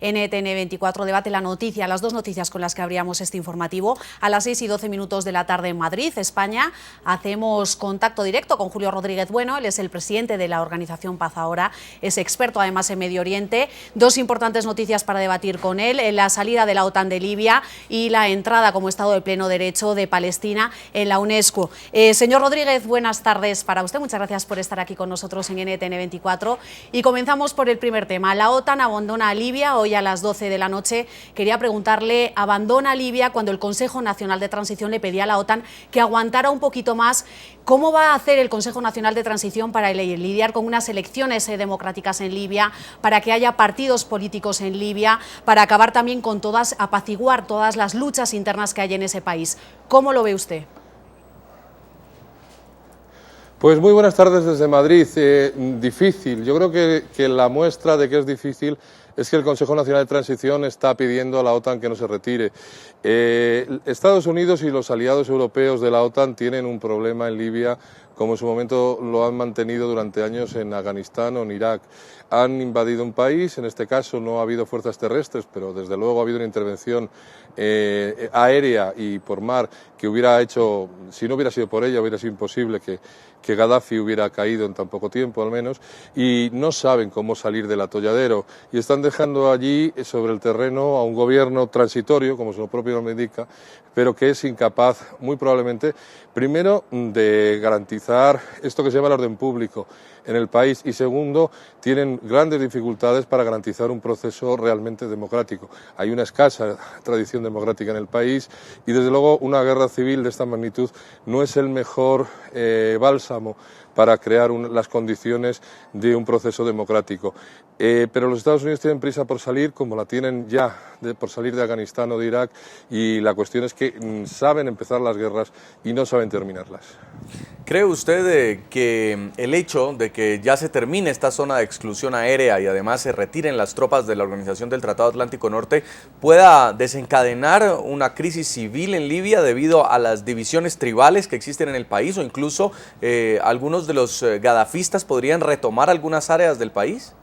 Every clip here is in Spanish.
NTN24 debate la noticia, las dos noticias con las que abríamos este informativo. A las 6:12 de la tarde en Madrid, España, hacemos contacto directo con Julio Rodríguez Bueno. Él es el presidente de la organización Paz Ahora, es experto además en Medio Oriente. Dos importantes noticias para debatir con él: la salida de la OTAN de Libia y la entrada como Estado de pleno derecho de Palestina en la UNESCO. Señor Rodríguez, buenas tardes para usted. Muchas gracias por estar aquí con nosotros en NTN24. Y comenzamos por el primer tema. La OTAN abandona a Libia hoy a las 12 de la noche. Quería preguntarle, ¿abandona Libia cuando el Consejo Nacional de Transición le pedía a la OTAN que aguantara un poquito más? ¿Cómo va a hacer el Consejo Nacional de Transición para lidiar con unas elecciones democráticas en Libia, para que haya partidos políticos en Libia, para acabar también con apaciguar todas las luchas internas que hay en ese país? ¿Cómo lo ve usted? Pues muy buenas tardes desde Madrid. Difícil. Yo creo que la muestra de que es difícil es que el Consejo Nacional de Transición está pidiendo a la OTAN que no se retire. Estados Unidos y los aliados europeos de la OTAN tienen un problema en Libia, como en su momento lo han mantenido durante años en Afganistán o en Irak. Han invadido un país, en este caso no ha habido fuerzas terrestres, pero desde luego ha habido una intervención aérea y por mar que hubiera hecho, si no hubiera sido por ella, hubiera sido imposible que Gaddafi hubiera caído en tan poco tiempo al menos, y no saben cómo salir del atolladero y están dejando allí sobre el terreno a un gobierno transitorio, como su propio nombre indica, pero que es incapaz, muy probablemente, primero, de garantizar esto que se llama el orden público en el país, y segundo, tienen grandes dificultades para garantizar un proceso realmente democrático. Hay una escasa tradición democrática en el país y desde luego una guerra civil de esta magnitud no es el mejor bálsamo para crear las condiciones de un proceso democrático. Pero los Estados Unidos tienen prisa por salir, como la tienen ya por salir de Afganistán o de Irak, y la cuestión es que saben empezar las guerras y no saben terminarlas. ¿Cree usted que el hecho de que ya se termine esta zona de exclusión aérea y además se retiren las tropas de la Organización del Tratado Atlántico Norte pueda desencadenar una crisis civil en Libia debido a las divisiones tribales que existen en el país, o incluso algunos de los gadafistas podrían retomar algunas áreas del país?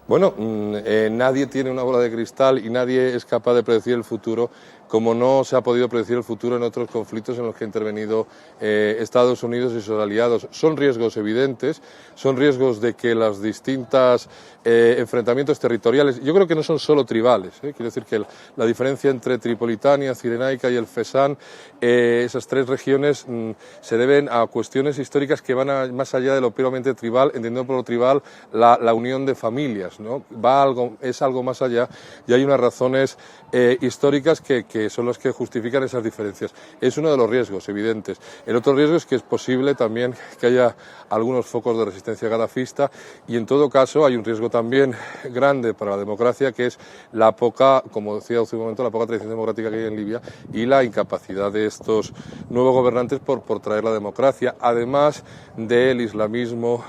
Bueno, nadie tiene una bola de cristal y nadie es capaz de predecir el futuro, como no se ha podido predecir el futuro en otros conflictos en los que ha intervenido Estados Unidos y sus aliados. Son riesgos evidentes, son riesgos de que los distintos enfrentamientos territoriales, yo creo que no son solo tribales, quiero decir que la diferencia entre Tripolitania, Cirenaica y el Fezzan, esas tres regiones se deben a cuestiones históricas que van más allá de lo puramente tribal, entendiendo por lo tribal la unión de familias, ¿no? Es algo más allá, y hay unas razones históricas que son las que justifican esas diferencias. Es uno de los riesgos evidentes. El otro riesgo es que es posible también que haya algunos focos de resistencia gadafista, y en todo caso hay un riesgo también grande para la democracia, que es la poca, como decía hace un momento, la poca tradición democrática que hay en Libia y la incapacidad de estos nuevos gobernantes por traer la democracia, además del islamismo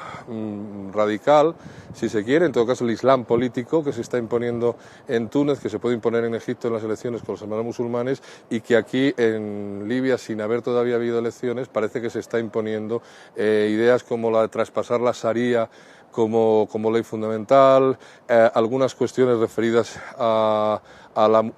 radical, si se quiere, en todo caso el islam político que se está imponiendo en Túnez, que se puede imponer en Egipto en las elecciones con los hermanos musulmanes, y que aquí en Libia, sin haber todavía habido elecciones, parece que se está imponiendo ideas como la de traspasar la Sharia como ley fundamental, algunas cuestiones referidas a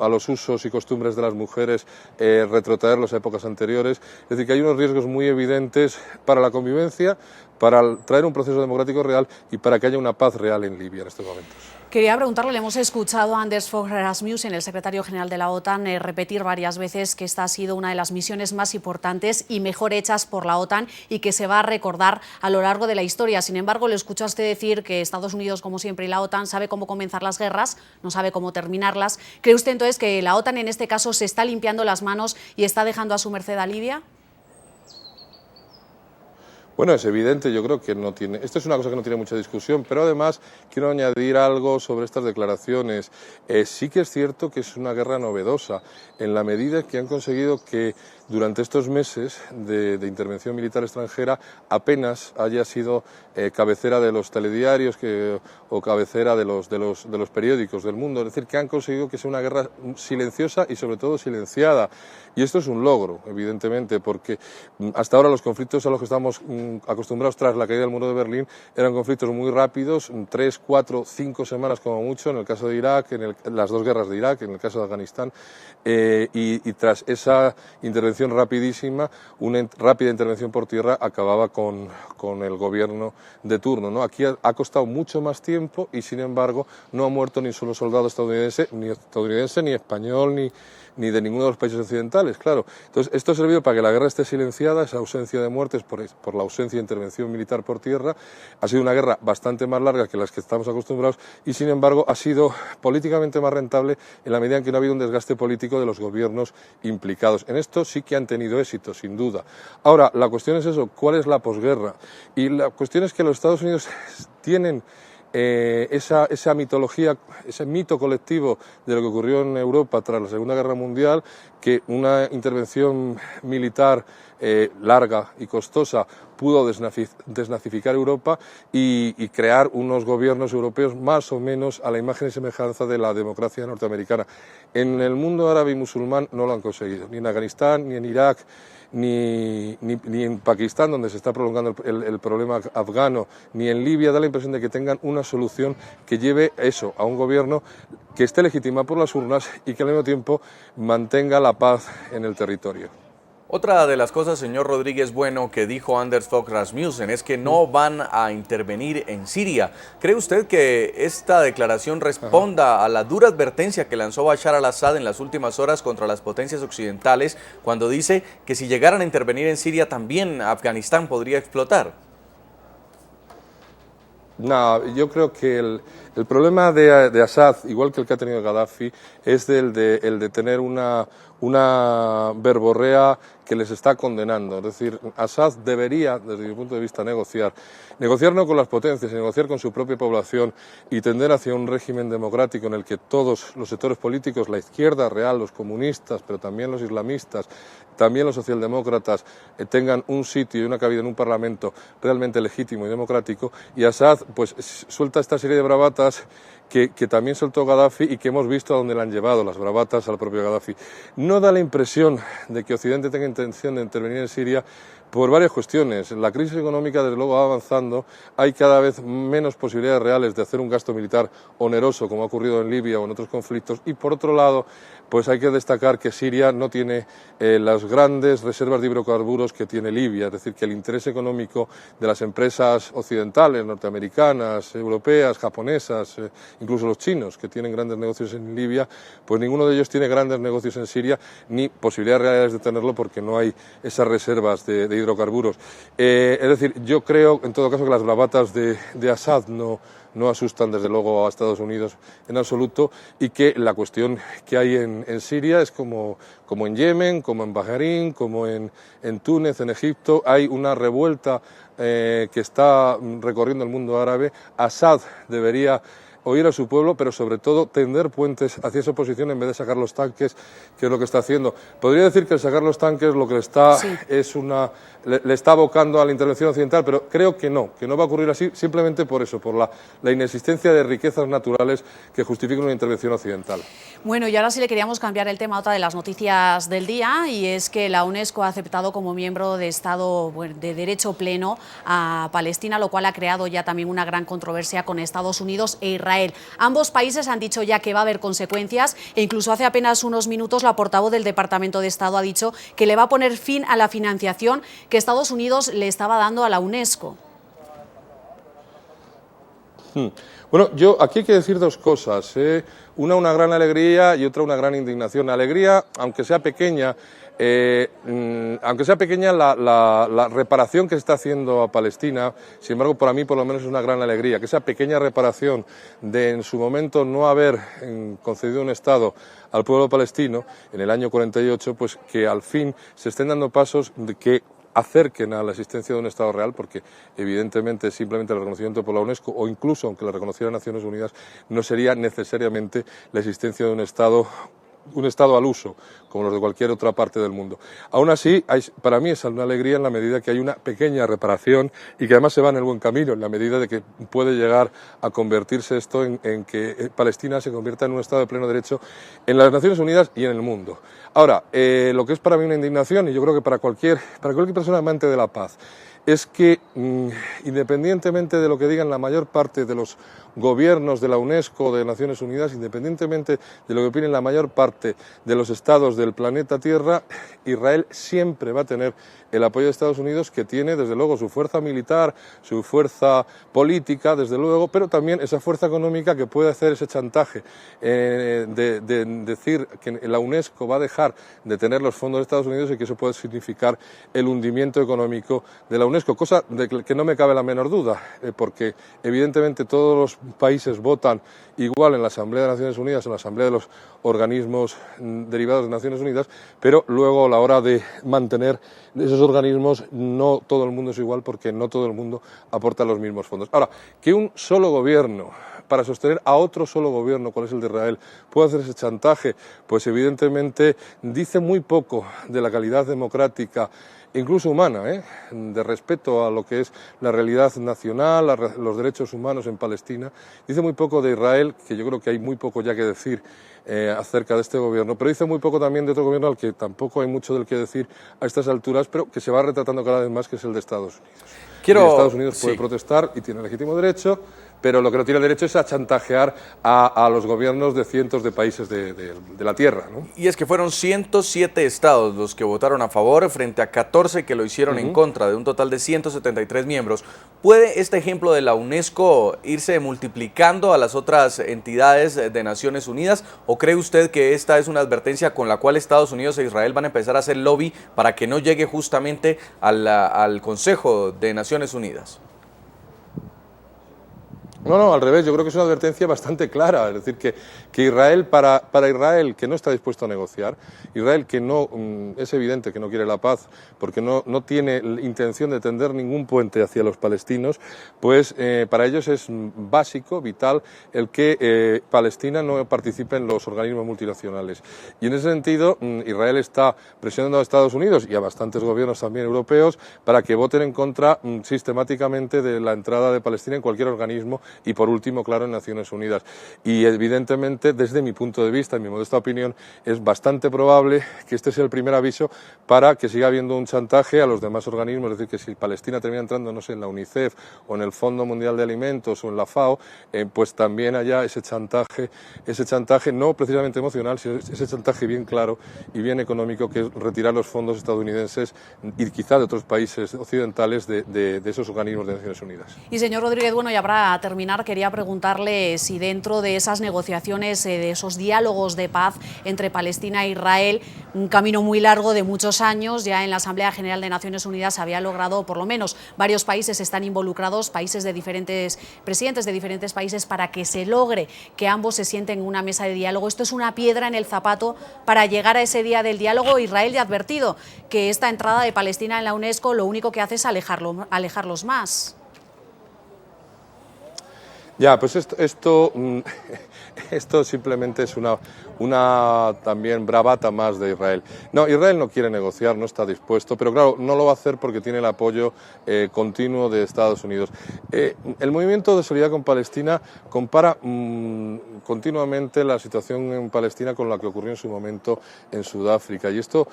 los usos y costumbres de las mujeres, retrotraerlos a épocas anteriores. Es decir, que hay unos riesgos muy evidentes para la convivencia, para traer un proceso democrático real y para que haya una paz real en Libia en estos momentos. Quería preguntarle, le hemos escuchado a Anders Fogh Rasmussen, el secretario general de la OTAN, repetir varias veces que esta ha sido una de las misiones más importantes y mejor hechas por la OTAN y que se va a recordar a lo largo de la historia. Sin embargo, le escucho a usted decir que Estados Unidos, como siempre, y la OTAN sabe cómo comenzar las guerras, no sabe cómo terminarlas. ¿Cree usted entonces que la OTAN en este caso se está limpiando las manos y está dejando a su merced a Libia? Bueno, es evidente, yo creo que no tiene... Esto es una cosa que no tiene mucha discusión, pero además quiero añadir algo sobre estas declaraciones. Sí que es cierto que es una guerra novedosa, en la medida que han conseguido que durante estos meses de intervención militar extranjera apenas haya sido cabecera de los telediarios o cabecera de los periódicos del mundo. Es decir, que han conseguido que sea una guerra silenciosa y sobre todo silenciada. Y esto es un logro, evidentemente, porque hasta ahora los conflictos a los que estamos acostumbrados tras la caída del muro de Berlín, eran conflictos muy rápidos, 3, 4, 5 semanas como mucho, en el caso de Irak, las dos guerras de Irak, en el caso de Afganistán, y tras esa intervención rapidísima, una rápida intervención por tierra acababa con el gobierno de turno, ¿no? Aquí ha costado mucho más tiempo y, sin embargo, no ha muerto ni un solo soldado estadounidense, ni español, ni de ninguno de los países occidentales, claro. Entonces, esto ha servido para que la guerra esté silenciada, esa ausencia de muertes por la ausencia de intervención militar por tierra. Ha sido una guerra bastante más larga que las que estamos acostumbrados y, sin embargo, ha sido políticamente más rentable en la medida en que no ha habido un desgaste político de los gobiernos implicados. En esto sí que han tenido éxito, sin duda. Ahora, la cuestión es eso, ¿cuál es la posguerra? Y la cuestión es que los Estados Unidos tienen esa mitología, ese mito colectivo de lo que ocurrió en Europa tras la Segunda Guerra Mundial, que una intervención militar larga y costosa pudo desnazificar Europa y crear unos gobiernos europeos más o menos a la imagen y semejanza de la democracia norteamericana. En el mundo árabe y musulmán no lo han conseguido, ni en Afganistán, ni en Irak, ni en Pakistán, donde se está prolongando el problema afgano, ni en Libia. Da la impresión de que tengan una solución que lleve eso a un gobierno que esté legitimado por las urnas y que al mismo tiempo mantenga la paz en el territorio. Otra de las cosas, señor Rodríguez Bueno, que dijo Anders Fogh Rasmussen es que no van a intervenir en Siria. ¿Cree usted que esta declaración responda a la dura advertencia que lanzó Bashar al-Assad en las últimas horas contra las potencias occidentales, cuando dice que si llegaran a intervenir en Siria también Afganistán podría explotar? No, yo creo que el problema de Assad, igual que el que ha tenido Gaddafi, es el de tener una verborrea que les está condenando. Es decir, Assad debería, desde mi punto de vista, negociar no con las potencias, negociar con su propia población y tender hacia un régimen democrático en el que todos los sectores políticos, la izquierda real, los comunistas, pero también los islamistas, también los socialdemócratas, tengan un sitio y una cabida en un parlamento realmente legítimo y democrático. Y Assad pues suelta esta serie de bravatas que también soltó Gaddafi y que hemos visto a dónde le han llevado las bravatas al propio Gaddafi. No da la impresión de que Occidente tenga intención de intervenir en Siria por varias cuestiones. La crisis económica, desde luego, va avanzando. Hay cada vez menos posibilidades reales de hacer un gasto militar oneroso, como ha ocurrido en Libia o en otros conflictos. Y, por otro lado, pues hay que destacar que Siria no tiene las grandes reservas de hidrocarburos que tiene Libia. Es decir, que el interés económico de las empresas occidentales, norteamericanas, europeas, japonesas, incluso los chinos, que tienen grandes negocios en Libia, pues ninguno de ellos tiene grandes negocios en Siria ni posibilidades reales de tenerlo porque no hay esas reservas de hidrocarburos. Es decir, yo creo, en todo caso, que las bravatas de Assad no asustan, desde luego, a Estados Unidos en absoluto, y que la cuestión que hay en Siria es como en Yemen, como en Bahrein, como en Túnez, en Egipto. Hay una revuelta que está recorriendo el mundo árabe. Assad debería oír a su pueblo, pero sobre todo tender puentes hacia esa oposición en vez de sacar los tanques, que es lo que está haciendo. Podría decir que el sacar los tanques lo que le está le está abocando a la intervención occidental, pero creo que no va a ocurrir así, simplemente por eso, por la inexistencia de riquezas naturales que justifiquen una intervención occidental. Bueno, y ahora sí le queríamos cambiar el tema a otra de las noticias del día, y es que la UNESCO ha aceptado como miembro de Estado de derecho pleno a Palestina, lo cual ha creado ya también una gran controversia con Estados Unidos e Israel. Ambos países han dicho ya que va a haber consecuencias, e incluso hace apenas unos minutos la portavoz del Departamento de Estado ha dicho que le va a poner fin a la financiación que Estados Unidos le estaba dando a la UNESCO. Bueno, aquí hay que decir dos cosas, una gran alegría y otra una gran indignación. Alegría, aunque sea pequeña, la reparación que se está haciendo a Palestina, sin embargo, para mí por lo menos es una gran alegría, que esa pequeña reparación de en su momento no haber concedido un Estado al pueblo palestino en el año 48, pues que al fin se estén dando pasos de que acerquen a la existencia de un Estado real, porque evidentemente simplemente el reconocimiento por la UNESCO, o incluso aunque la reconociera Naciones Unidas, no sería necesariamente la existencia de un Estado al uso, como los de cualquier otra parte del mundo. Aún así, para mí es una alegría en la medida que hay una pequeña reparación y que además se va en el buen camino, en la medida de que puede llegar a convertirse esto en que Palestina se convierta en un Estado de pleno derecho en las Naciones Unidas y en el mundo. Ahora, lo que es para mí una indignación, y yo creo que para cualquier persona amante de la paz, es que, independientemente de lo que digan la mayor parte de los gobiernos de la UNESCO o de Naciones Unidas, independientemente de lo que opinen la mayor parte de los estados del planeta Tierra, Israel siempre va a tener el apoyo de Estados Unidos, que tiene desde luego su fuerza militar, su fuerza política, desde luego, pero también esa fuerza económica que puede hacer ese chantaje de decir que la UNESCO va a dejar de tener los fondos de Estados Unidos y que eso puede significar el hundimiento económico de la UNESCO, cosa de que no me cabe la menor duda, porque evidentemente todos los países votan igual en la Asamblea de Naciones Unidas, en la Asamblea de los organismos derivados de Naciones Unidas, pero luego a la hora de mantener esos organismos no todo el mundo es igual, porque no todo el mundo aporta los mismos fondos. Ahora, que un solo gobierno, para sostener a otro solo gobierno, cuál es el de Israel, puede hacer ese chantaje, pues evidentemente dice muy poco de la calidad democrática, incluso humana, de respeto a lo que es la realidad nacional, los derechos humanos en Palestina. Dice muy poco de Israel, que yo creo que hay muy poco ya que decir acerca de este gobierno, pero dice muy poco también de otro gobierno al que tampoco hay mucho del que decir a estas alturas, pero que se va retratando cada vez más, que es el de Estados Unidos. Estados Unidos puede protestar y tiene legítimo derecho, pero lo que no tiene derecho es a chantajear a los gobiernos de cientos de países de la Tierra, ¿no? Y es que fueron 107 estados los que votaron a favor frente a 14 que lo hicieron en contra, de un total de 173 miembros. ¿Puede este ejemplo de la UNESCO irse multiplicando a las otras entidades de Naciones Unidas, o cree usted que esta es una advertencia con la cual Estados Unidos e Israel van a empezar a hacer lobby para que no llegue justamente al Consejo de Naciones Unidas? No, al revés, yo creo que es una advertencia bastante clara, es decir, que Israel, para Israel, que no está dispuesto a negociar, Israel que no, es evidente que no quiere la paz, porque no tiene intención de tender ningún puente hacia los palestinos, pues para ellos es básico, vital, el que Palestina no participe en los organismos multinacionales. Y en ese sentido, Israel está presionando a Estados Unidos y a bastantes gobiernos también europeos para que voten en contra sistemáticamente de la entrada de Palestina en cualquier organismo, y por último, claro, en Naciones Unidas. Y evidentemente, desde mi punto de vista, en mi modesta opinión, es bastante probable que este sea el primer aviso para que siga habiendo un chantaje a los demás organismos, es decir, que si Palestina termina entrando, no sé, en la UNICEF o en el Fondo Mundial de Alimentos o en la FAO, pues también haya ese chantaje no precisamente emocional, sino ese chantaje bien claro y bien económico, que es retirar los fondos estadounidenses y quizá de otros países occidentales de esos organismos de Naciones Unidas. Y señor Rodríguez Bueno, ya para terminar, quería preguntarle si dentro de esas negociaciones, de esos diálogos de paz entre Palestina e Israel, un camino muy largo de muchos años, ya en la Asamblea General de Naciones Unidas se había logrado, por lo menos varios países están involucrados, presidentes de diferentes países, para que se logre que ambos se sienten en una mesa de diálogo. Esto es una piedra en el zapato para llegar a ese día del diálogo. Israel ya ha advertido que esta entrada de Palestina en la UNESCO lo único que hace es alejarlos más. Ya, pues esto simplemente es una también bravata más de Israel. No, Israel no quiere negociar, no está dispuesto, pero claro, no lo va a hacer porque tiene el apoyo continuo de Estados Unidos. El movimiento de solidaridad con Palestina compara continuamente la situación en Palestina con la que ocurrió en su momento en Sudáfrica. Y esto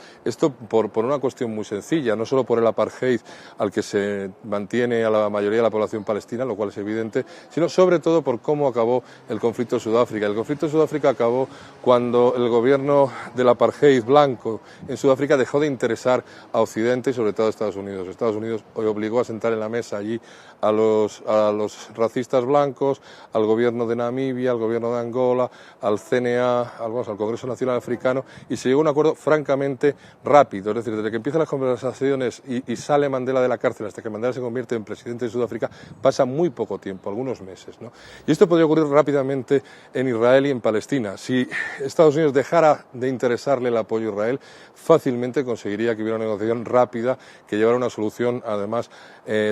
por una cuestión muy sencilla, no solo por el apartheid al que se mantiene a la mayoría de la población palestina, lo cual es evidente, sino sobre todo por cómo acabó el conflicto de Sudáfrica. El conflicto de Sudáfrica acabó cuando el gobierno del apartheid blanco en Sudáfrica dejó de interesar a Occidente y sobre todo a Estados Unidos. Estados Unidos obligó a sentar en la mesa allí a los racistas blancos, al gobierno de Namibia, al gobierno de Angola, al CNA, al Congreso Nacional Africano, y se llegó a un acuerdo francamente rápido. Es decir, desde que empiezan las conversaciones y sale Mandela de la cárcel hasta que Mandela se convierte en presidente de Sudáfrica, pasa muy poco tiempo, algunos meses, ¿no? Y esto podría ocurrir rápidamente en Israel y en Palestina. Si Estados Unidos dejara de interesarle el apoyo a Israel, fácilmente conseguiría que hubiera una negociación rápida que llevara a una solución, además,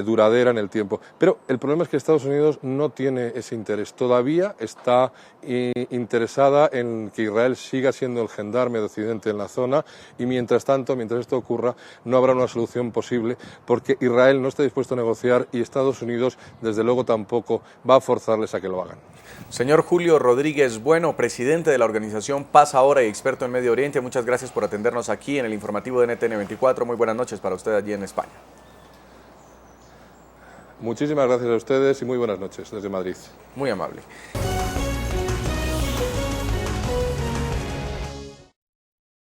duradera en el tiempo. Pero el problema es que Estados Unidos no tiene ese interés. Todavía está interesada en que Israel siga siendo el gendarme de Occidente en la zona, y mientras tanto, mientras esto ocurra, no habrá una solución posible, porque Israel no está dispuesto a negociar y Estados Unidos, desde luego, tampoco va a forzarles a que lo hagan. Señor Julio Rodríguez Bueno, presidente de la organización Paz Ahora y experto en Medio Oriente, muchas gracias por atendernos aquí en el informativo de NTN 24. Muy buenas noches para usted allí en España. Muchísimas gracias a ustedes y muy buenas noches desde Madrid. Muy amable.